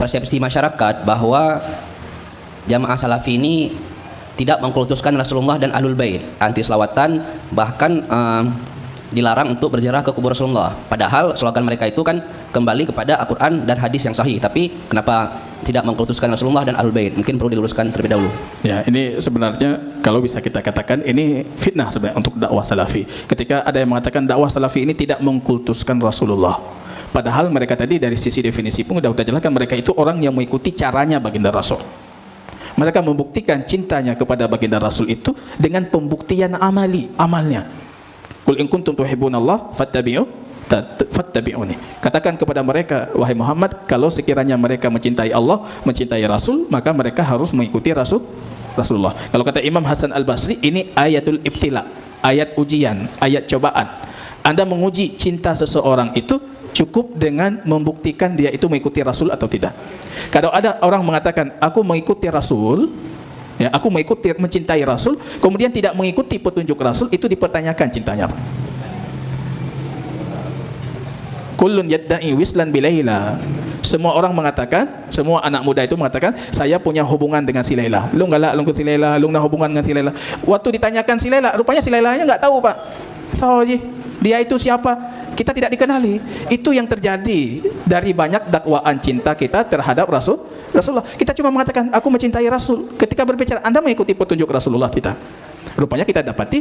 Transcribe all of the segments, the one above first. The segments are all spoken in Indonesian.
persepsi masyarakat bahwa jamaah salafi ini tidak mengkultuskan Rasulullah dan Ahlul Bait, anti selawatan, bahkan dilarang untuk berziarah ke kubur Rasulullah. Padahal slogan mereka itu kan kembali kepada Al-Quran dan hadis yang sahih. Tapi kenapa tidak mengkultuskan Rasulullah dan Ahlul Bait? Mungkin perlu diluruskan terlebih dahulu. Ya, ini sebenarnya kalau bisa kita katakan ini fitnah sebenarnya untuk dakwah salafi. Ketika ada yang mengatakan dakwah salafi ini tidak mengkultuskan Rasulullah. Padahal mereka tadi dari sisi definisi pun sudah jelaskan mereka itu orang yang mengikuti caranya baginda Rasul. Mereka membuktikan cintanya kepada baginda Rasul itu dengan pembuktian amalnya. Qul in kuntum tuhibbunallah fattabi'uni. Katakan kepada mereka, wahai Muhammad, kalau sekiranya mereka mencintai Allah, mencintai Rasul, maka mereka harus mengikuti Rasulullah. Kalau kata Imam Hasan Al-Basri, ini ayatul ibtila, ayat ujian, ayat cobaan. Anda menguji cinta seseorang itu cukup dengan membuktikan dia itu mengikuti Rasul atau tidak. Kalau ada orang mengatakan, aku mengikuti Rasul, ya, aku mencintai Rasul, kemudian tidak mengikuti petunjuk Rasul, itu dipertanyakan cintanya apa? Kullun yadda'i wislan bilaila. Semua orang mengatakan, semua anak muda itu mengatakan, saya punya hubungan dengan si Laila. Lu galak lu ke si Laila, lu nak hubungan dengan si Laila. Waktu ditanyakan si Laila, rupanya si Lailanya enggak tahu, Pak. Tahu je, dia itu siapa? Kita tidak dikenali. Itu yang terjadi dari banyak dakwaan cinta kita terhadap Rasulullah. Kita cuma mengatakan, aku mencintai Rasul. Ketika berbicara, Anda mengikuti petunjuk Rasulullah kita. Rupanya kita dapati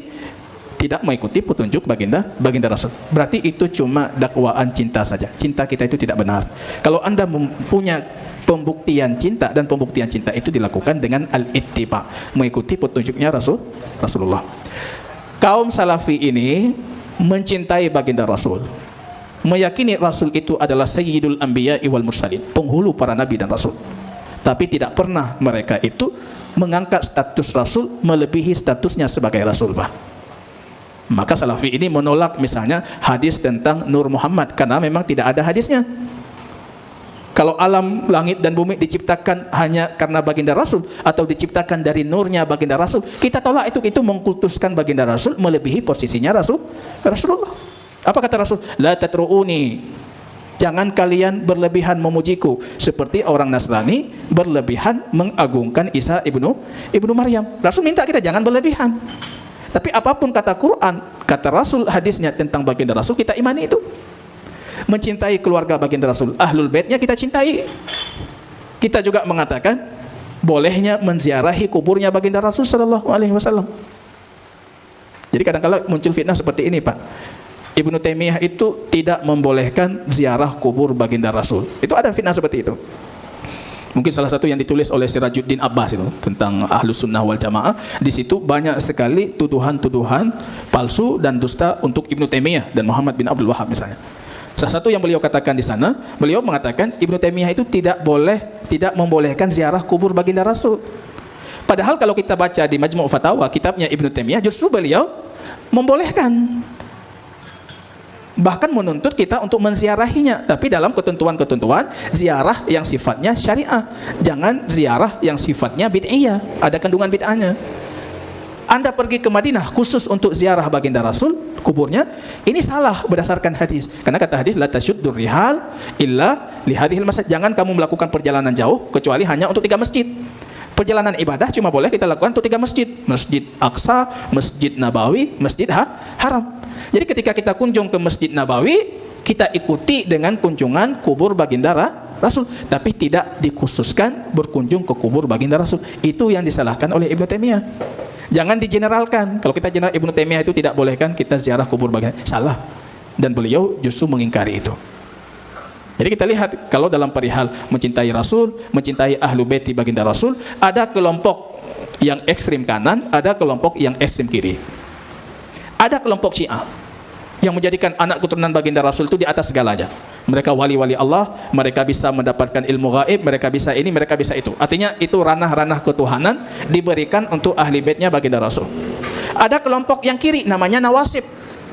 tidak mengikuti petunjuk baginda Rasul. Berarti itu cuma dakwaan cinta saja. Cinta kita itu tidak benar. Kalau Anda punya pembuktian cinta, dan pembuktian cinta itu dilakukan dengan al-ittiba, mengikuti petunjuknya Rasulullah. Kaum salafi ini mencintai baginda Rasul, meyakini Rasul itu adalah sayyidul anbiya wal mursalin, penghulu para nabi dan rasul. Tapi tidak pernah mereka itu mengangkat status Rasul melebihi statusnya sebagai Rasul, Pak. Maka salafi ini menolak misalnya hadis tentang Nur Muhammad, karena memang tidak ada hadisnya. Kalau alam langit dan bumi diciptakan hanya karena baginda Rasul, atau diciptakan dari nurnya baginda Rasul, kita tolak itu mengkultuskan baginda Rasul melebihi posisinya Rasulullah. Apa kata Rasul? La tatru'uni, jangan kalian berlebihan memujiku seperti orang Nasrani berlebihan mengagungkan Isa ibnu Maryam. Rasul minta kita jangan berlebihan. Tapi apapun kata Quran, kata Rasul, hadisnya tentang baginda Rasul, kita imani itu. Mencintai keluarga baginda Rasul, Ahlul Baitnya kita cintai. Kita juga mengatakan bolehnya menziarahi kuburnya baginda Rasul sallallahu alaihi wasallam. Jadi kadang-kadang muncul fitnah seperti ini, Pak. Ibnu Taimiyah itu tidak membolehkan ziarah kubur baginda Rasul. Itu ada fitnah seperti itu. Mungkin salah satu yang ditulis oleh Sirajuddin Abbas itu tentang Ahlus Sunnah wal Jamaah. Di situ banyak sekali tuduhan-tuduhan palsu dan dusta untuk Ibnu Taimiyah dan Muhammad bin Abdul Wahab misalnya. Salah satu yang beliau katakan di sana, beliau mengatakan Ibnu Taimiyah itu tidak membolehkan ziarah kubur baginda Rasul. Padahal kalau kita baca di Majmu' Fatawa, kitabnya Ibnu Taimiyah, justru beliau membolehkan. Bahkan menuntut kita untuk menziarahinya, tapi dalam ketentuan-ketentuan ziarah yang sifatnya syariah. Jangan ziarah yang sifatnya bid'iyah, ada kandungan bid'ahnya. Anda pergi ke Madinah khusus untuk ziarah baginda Rasul, kuburnya, ini salah berdasarkan hadis. Karena kata hadis, la tasyuddur rihal illa li hadhil masjid. Jangan kamu melakukan perjalanan jauh kecuali hanya untuk 3 masjid. Perjalanan ibadah cuma boleh kita lakukan untuk 3 masjid. Masjid Aqsa, Masjid Nabawi, Masjid Haram. Jadi ketika kita kunjung ke Masjid Nabawi, kita ikuti dengan kunjungan kubur baginda Rasul, tapi tidak dikhususkan berkunjung ke kubur baginda Rasul. Itu yang disalahkan oleh Ibnu Taimiyah. Jangan digeneralkan. Kalau kita general Ibnu Taimiyah itu tidak bolehkan kita ziarah kubur baginda, salah. Dan beliau justru mengingkari itu. Jadi kita lihat kalau dalam perihal mencintai Rasul, mencintai Ahlu Bait baginda Rasul, ada kelompok yang ekstrim kanan, ada kelompok yang ekstrim kiri. Ada kelompok Syiah yang menjadikan anak keturunan baginda Rasul itu di atas segalanya. Mereka wali-wali Allah, mereka bisa mendapatkan ilmu gaib, mereka bisa ini, mereka bisa itu. Artinya itu ranah-ranah ketuhanan diberikan untuk ahli baitnya baginda Rasul. Ada kelompok yang kiri namanya Nawasib.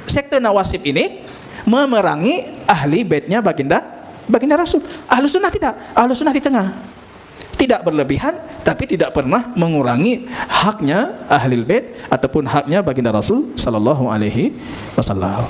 Sekte Nawasib ini memerangi ahli baitnya baginda Rasul. Ahlus Sunnah tidak, Ahlus Sunnah di tengah. Tidak berlebihan, tapi tidak pernah mengurangi haknya Ahlul Bait ataupun haknya baginda Rasul sallallahu alaihi wasallam.